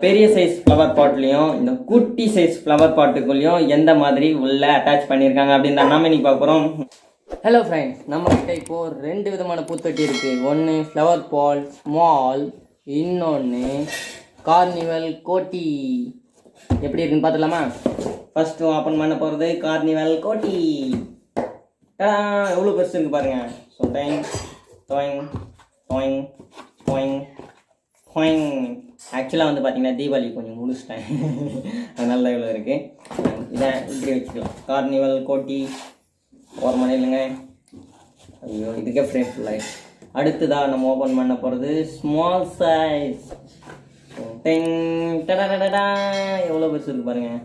பெரிய size flower பாட்லையும் இந்த குட்டி சைஸ் ஃப்ளவர் பாட்டுக்குள்ளேயும் எந்த மாதிரி உள்ள அட்டாச் பண்ணியிருக்காங்க அப்படின்னு தான் நாம இன்னைக்கு பார்க்க போகிறோம். ஹலோ ஃப்ரெண்ட்ஸ், நம்மக்கிட்ட இப்போது 2 விதமான பூத்தொட்டி இருக்குது. ஒன்று ஃப்ளவர் பாட் ஸ்மால், இன்னொன்று கார்னிவல் கோட்டி. எப்படி இருக்குன்னு பார்த்துலாமா? ஃபஸ்ட்டு ஓப்பன் பண்ண போகிறது கார்னிவல் கோட்டி. எவ்வளோ பெருசு இருக்குது பாருங்கள். So time doing doing doing doing. ஆக்சுவலாக வந்து பார்த்தீங்கன்னா தீபாவளி கொஞ்சம் முடிச்சிட்டேன், அதனால தான் இவ்வளோ இருக்குது. இதை இப்படி வச்சுக்கலாம். கார்னிவல் கோட்டி ஒரு மணி இல்லைங்க. ஐயோ, இதுக்கே ஃப்ரேம் ஃபுல்லாக. அடுத்ததாக நம்ம ஓப்பன் பண்ண போகிறது ஸ்மால் சைஸ். டெங் டடா. எவ்வளோ பெருசு இருக்குது பாருங்கள்.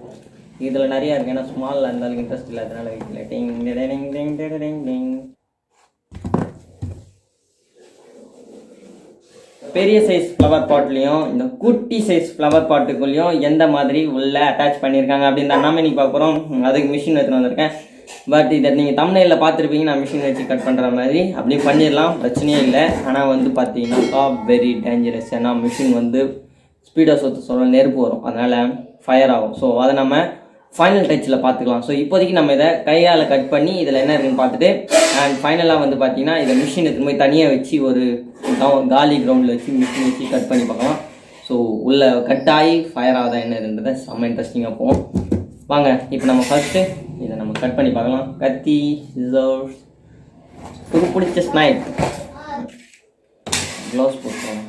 இதில் நிறையா இருக்குது, ஏன்னா ஸ்மால் இருந்தாலும் இன்ட்ரெஸ்ட் இல்லை, அதனால் வைக்கல. டெங் டெங் டெங் டெங் டெங். பெரிய சைஸ் ஃப்ளவர் பாட்லேயும் இந்த குட்டி சைஸ் ஃப்ளவர் பாட்டுக்குள்ளேயும் எந்த மாதிரி உள்ள அட்டாச் பண்ணியிருக்காங்க அப்படின்னு தான் நாம இன்னைக்கு பார்க்க போகிறோம். அதுக்கு மிஷின் எடுத்துகிட்டு வந்திருக்கேன். பட் இதை நீங்கள் தம்ப்நெயிலில் பார்த்துருப்பீங்க, நான் மிஷின் வச்சு கட் பண்ணுற மாதிரி. அப்படி பண்ணிடலாம், பிரச்சனையே இல்லை. ஆனால் வந்து பார்த்தீங்கன்னா வெரி டேஞ்சரஸ். ஏன்னா மிஷின் வந்து ஸ்பீடாக சொல்ல நெருப்பு வரும், அதனால் ஃபயர் ஆகும். ஸோ அதை நம்ம ஃபைனல் டச்சில் பார்த்துக்கலாம். ஸோ இப்போதைக்கு நம்ம இதை கையால் கட் பண்ணி இதில் என்ன இருக்குன்னு பார்த்துட்டு, அண்ட் ஃபைனலாக வந்து பார்த்தீங்கன்னா இதை மிஷின் எடுத்து போய் தனியாக வச்சு ஒரு காலி கிரவுண்டில் வச்சு மிஷின் வச்சு கட் பண்ணி பார்க்கலாம். ஸோ உள்ளே கட் ஆகி ஃபயர் ஆகுதா என்னதுன்றதை செம்ம இன்ட்ரெஸ்டிங்காக போகும். வாங்க இப்போ நம்ம ஃபஸ்ட்டு இதை நம்ம கட் பண்ணி பார்க்கலாம். கத்தி, சிசர்ஸ், பிடிச்ச ஸ்னைப், க்ளவுஸ் போட்டுருவோம்.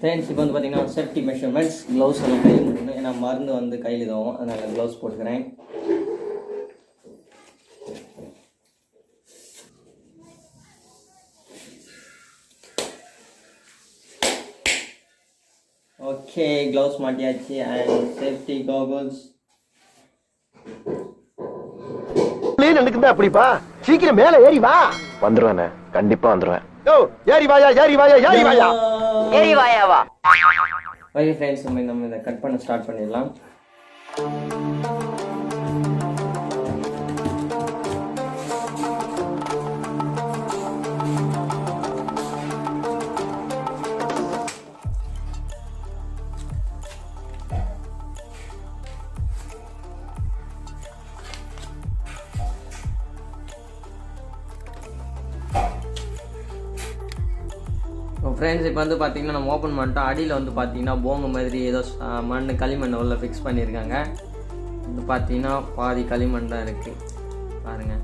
ஃப்ரெண்ட்ஸ், இப்போ வந்து பார்த்தீங்கன்னா சேஃப்டி மெஷர்மெண்ட்ஸ், க்ளவுஸ் எல்லாம் கையில் போட்டுக்கணும். ஏன்னா மருந்து வந்து கையில் இதுவும், அதனால் க்ளவுஸ் போட்டுக்கிறேன். ஓகே, க்ளவுஸ் மாட்டியாச்சு. And safety goggles. அப்படிப்பா சீக்கிரம் மேல ஏறி வா. வந்துருவேன், கண்டிப்பா வந்துருவேன். ஏறி வாயா ஏறி வாயா ஏறி வாயா ஏறி வாயா வா. ஓகே ஃப்ரெண்ட்ஸ், நம்ம இதை கட் பண்ண ஸ்டார்ட் பண்ணிடலாம். ஃப்ரெண்ட்ஸ், இப்போ வந்து பார்த்தீங்கன்னா நம்ம ஓப்பன் பண்ணிட்டோம். அடியில் வந்து பார்த்தீங்கன்னா போங்க மாதிரி ஏதோ மண், களிமண் உள்ள ஃபிக்ஸ் பண்ணியிருக்காங்க. இது பார்த்தீங்கன்னா பாதி களிமண் தான் இருக்குது பாருங்கள்.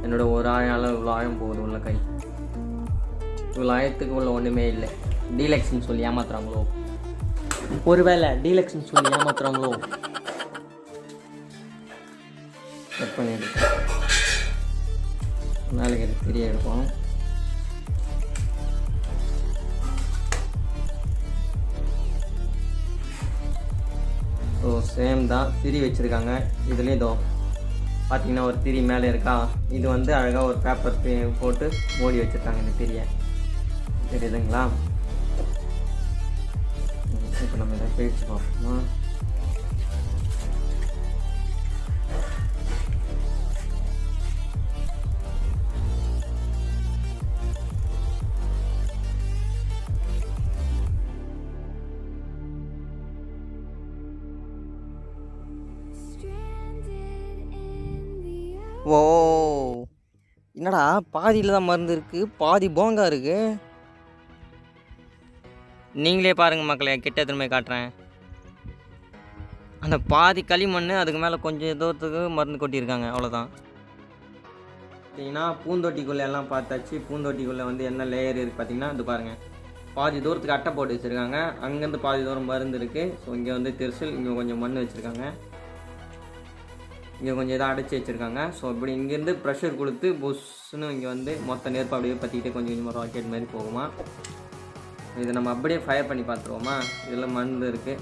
என்னோட ஒரு ஆழம் அளவு இவ்வளோ ஆழம் போகுது உள்ள கை. இவ்வளோ ஆழத்துக்கு உள்ள ஒன்றுமே இல்லை. டீலக்ஸ்ன்னு சொல்லி ஏமாத்துறாங்களோ, ஒருவேளை டீலக்ஸ்ன்னு சொல்லி ஏமாத்துறாங்களோ. கட் பண்ணியிருக்கேன், நாளைக்கு எனக்கு தெரிய இருக்கும். ஸோ சேம் தான், திரி வச்சுருக்காங்க. இதுலேயும் இதோ பார்த்தீங்கன்னா ஒரு திரி மேலே இருக்கா. இது வந்து அழகாக ஒரு பேப்பர் போட்டு மூடி வச்சுருக்காங்க இந்த திரியை, தெரியுதுங்களா? இப்போ நம்ம இதை பிரித்து பார்ப்போமா. ஓ, என்னடா பாதியில் தான் மருந்து இருக்குது, பாதி போங்கா இருக்குது. நீங்களே பாருங்கள் மக்களே, கிட்ட திரும்ப காட்டுறேன். அந்த பாதி களிமண், அதுக்கு மேலே கொஞ்சம் தூரத்துக்கு மருந்து கொட்டியிருக்காங்க, அவ்வளோதான். பார்த்தீங்கன்னா பூந்தொட்டிக்குள்ளே எல்லாம் பார்த்தாச்சு. பூந்தொட்டிக்குள்ளே வந்து என்ன லேயர் இருக்குது பார்த்தீங்கன்னா, இது பாருங்கள், பாதி தூரத்துக்கு அட்டை போட்டு வச்சுருக்காங்க. அங்கேருந்து பாதி தூரம் மருந்து இருக்குது. ஸோ இங்கே வந்து திருசல், இங்கே கொஞ்சம் மண் வச்சுருக்காங்க, இங்கே கொஞ்சம் இதாக அடைச்சி வச்சுருக்காங்க. ஸோ இப்படி இங்கேருந்து ப்ரெஷர் கொடுத்து புஷ்ஷுன்னு இங்கே வந்து மொத்த நெருப்பு அப்படியே பற்றிக்கிட்டே கொஞ்சம் கொஞ்சமாக ராக்கெட் மாதிரி போகுமா. இதை நம்ம அப்படியே ஃபயர் பண்ணி பார்த்துருவோமா. இதில் மருந்து இருக்குது.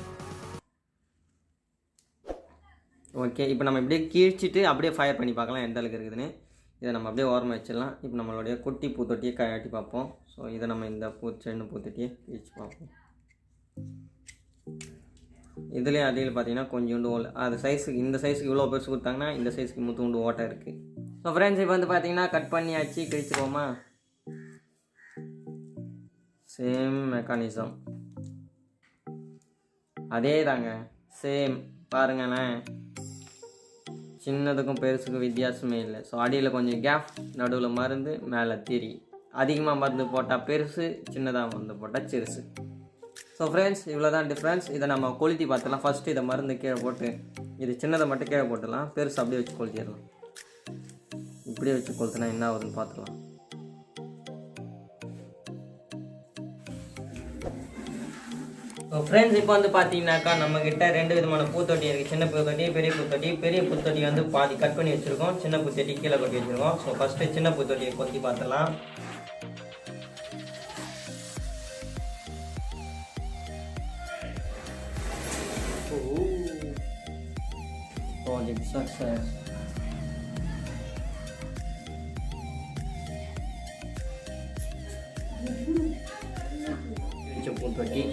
ஓகே, இப்போ நம்ம இப்படியே கீழ்ச்சிட்டு அப்படியே ஃபயர் பண்ணி பார்க்கலாம் எந்த அளவுக்கு இருக்குதுன்னு. இதை நம்ம அப்படியே ஓரமாக வச்சிடலாம். இப்போ நம்மளுடைய குட்டி பூத்தொட்டியை காட்டி பார்ப்போம். ஸோ இதை நம்ம இந்த சின்ன பூத்தொட்டியை கீழ்ச்சி பார்ப்போம். இதுலேயும் அடியில் பார்த்தீங்கன்னா கொஞ்சோண்டு அது சைஸுக்கு, இந்த சைஸுக்கு இவ்வளோ பெருசு கொடுத்தாங்கன்னா இந்த சைஸுக்கு முத்துண்டு ஓட்டை இருக்குது. ஸோ ஃப்ரெண்ட்ஸ், இப்போ வந்து பார்த்தீங்கன்னா கட் பண்ணியாச்சு, கிழிச்சிருவோமா. Same mechanism. அதே தாங்க சேம் பாருங்களேன், சின்னதுக்கும் பெருசுக்கும் வித்தியாசமே இல்லை. ஸோ அடியில் கொஞ்சம் கேப், நடுவில் மருந்து, மேலே திரி. அதிகமாக மருந்து போட்டால் பெருசு, சின்னதாக மருந்து போட்டால் சிறுசு. ஸோ ஃப்ரெண்ட்ஸ் இவ்வளோ தான் டிஃப்ரென்ஸ். இதை நம்ம கொளுத்தி பார்த்துலாம். ஃபஸ்ட்டு இதை மருந்து கீழே போட்டு இது சின்னதை மட்டும் கீழே போட்டுடலாம், பெருசு அப்படியே வச்சு கொளுத்திடலாம். இப்படியே வச்சு கொளுத்துனா என்ன ஆகுதுன்னு பார்த்துக்கலாம். ஸோ ஃப்ரெண்ட்ஸ் இப்போ வந்து பார்த்தீங்கன்னாக்கா நம்மக்கிட்ட 2 விதமான பூத்தொட்டி இருக்குது. சின்ன பூத்தொட்டி, பெரிய பூத்தொட்டி. பெரிய பூத்தொட்டி வந்து பாதி கட் பண்ணி வச்சுருக்கோம், சின்ன பூத்தொட்டி கீழே கொட்டி வச்சுருக்கோம். ஸோ ஃபஸ்ட்டு சின்ன பூத்தொட்டியை கொளுத்தி பார்த்துலாம். Project success. பூத்தொட்டி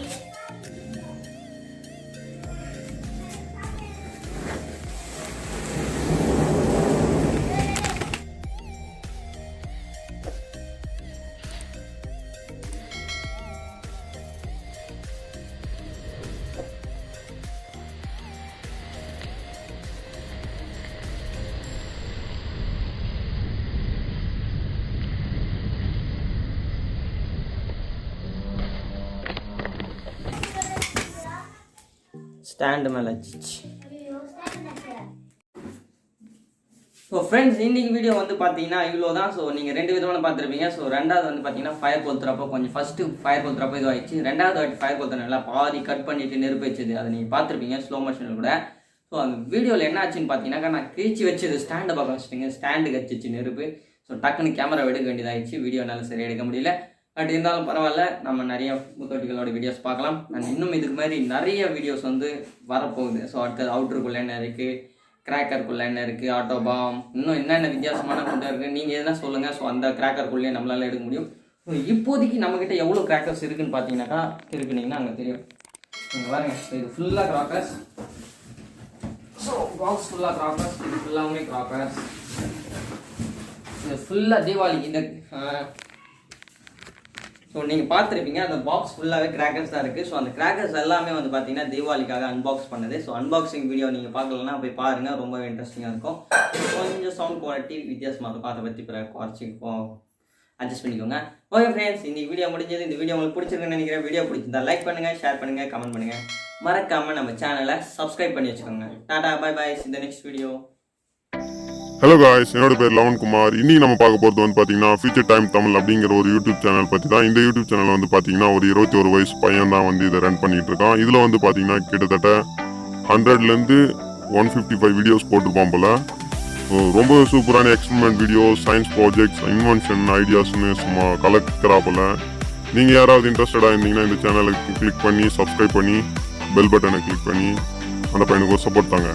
ஸ்டாண்டு மேலே வச்சிச்சு. ஸோ ஃப்ரெண்ட்ஸ் இன்றைக்கி வீடியோ வந்து பார்த்தீங்கன்னா இவ்வளோ தான். ஸோ நீங்கள் 2 விதமான பார்த்துருப்பீங்க. ஸோ ரெண்டாவது வந்து பார்த்தீங்கன்னா ஃபயர் கொளுத்துறப்போ கொஞ்சம் ஃபஸ்ட்டு ஃபயர் கொளுத்துறப்போ இது ஆயிடுச்சு. ரெண்டாவது வாட்டி ஃபயர் கொளுத்துறதுனால பாதி கட் பண்ணிவிட்டு நெருப்பு வச்சது, அதை நீங்கள் பார்த்துருப்பீங்க ஸ்லோ மோஷனில் கூட. ஸோ அந்த வீடியோவில் என்ன ஆச்சுன்னு பார்த்தீங்கன்னாக்கா நான் கிழிச்சி வச்சது ஸ்டாண்டை பார்க்க வச்சுட்டேங்க, ஸ்டாண்டுக்கு வச்சிச்சு நெருப்பு. ஸோ டக்குன்னு கேமரா எடுக்க வேண்டியதாகிடுச்சு, வீடியோனால சரி எடுக்க முடியல. பட் இருந்தாலும் பரவாயில்ல, நம்ம நிறைய பூத்தொட்டிகளோட வீடியோஸ் பார்க்கலாம். நான் இன்னும் இதுக்கு மாதிரி நிறைய வீடியோஸ் வந்து வரப்போகுது. ஸோ அடுத்தது அவுட்ருக்குள்ளே என்ன இருக்குது, கிராக்கருக்குள்ளே என்ன இருக்குது, ஆட்டோ பாம், இன்னும் என்னென்ன வித்தியாசமான கொண்டு இருக்குது நீங்கள் எதுனா சொல்லுங்கள். ஸோ அந்த கிராக்கருக்குள்ளேயே நம்மளால் எடுக்க முடியும். ஸோ இப்போதைக்கு நம்மக்கிட்ட எவ்வளோ கிராக்கர்ஸ் இருக்குதுன்னு பார்த்தீங்கன்னாக்கா இருக்குனீங்கன்னா அங்கே தெரியும். நீங்கள் பாருங்க, இது ஃபுல்லாக கிராக்கர்ஸ். ஸோ பாக்ஸ் ஃபுல்லாக கிராக்கர்ஸ், இது ஃபுல்லாகவே கிராக்கர்ஸ். இது ஃபுல்லாக தீபாவளி. இந்த ஸோ நீங்கள் பார்த்துருப்பீங்க அந்த பாக்ஸ் ஃபுல்லாகவே கிராக்கர்ஸ் தான் இருக்குது. ஸோ அந்த கிராக்கர்ஸ் எல்லாமே வந்து பார்த்தீங்கன்னா தீபாவளிக்காக அன்பாக்ஸ் பண்ணது. ஸோ அன்பாக்சிங் வீடியோ நீங்கள் பார்க்கலன்னா போய் பாருங்கள், ரொம்ப இன்ட்ரெஸ்டிங்காக இருக்கும். கொஞ்சம் சவுண்ட் குவாலிட்டி வித்தியாசமாக இருக்கும், அதை பற்றி குறைச்சிப்போம், அட்ஜஸ்ட் பண்ணிக்கோங்க. ஓகே ஃப்ரெண்ட்ஸ், இந்த வீடியோ முடிஞ்சது. இந்த வீடியோ உங்களுக்கு பிடிச்சிருக்குன்னு நினைக்கிறேன். வீடியோ பிடிச்சிருந்தா லைக் பண்ணுங்கள், ஷேர் பண்ணுங்கள், கமெண்ட் பண்ணுங்கள். மறக்காமல் நம்ம சேனலை சப்ஸ்கிரைப் பண்ணி வச்சுக்கோங்க. டாடா, பை பை, இந்த நெக்ஸ்ட் வீடியோ. ஹலோ காய்ஸ், என்னோட பேர் லவன்குமார். இன்னைக்கு நம்ம பார்க்க போகிறது வந்து பார்த்தீங்கன்னா ஃபியூச்சர் டைம் தமிழ் அப்படிங்கிற ஒரு யூடியூப் சேனல் பற்றி தான். இந்த யூடியூப் சேனல் வந்து பார்த்தீங்கன்னா ஒரு 21 வயசு பையன் தான் வந்து இதை ரன் பண்ணிட்டு இருக்கான். இதில் வந்து பார்த்தீங்கன்னா கிட்டத்தட்ட 100லேருந்து 155 வீடியோஸ் போட்டிருப்பான் போல. ரொம்ப சூப்பரான experiment videos, science projects, invention ஐடியாஸ்னு சும்மா கலக்கிறா போல. நீங்கள் யாராவது இன்ட்ரெஸ்டடாக இருந்தீங்கன்னா இந்த சேனலுக்கு கிளிக் பண்ணி சப்ஸ்கிரைப் பண்ணி பெல் பட்டனை கிளிக் பண்ணி அந்த பையனுக்கு ஒரு சப்போர்ட் தாங்க.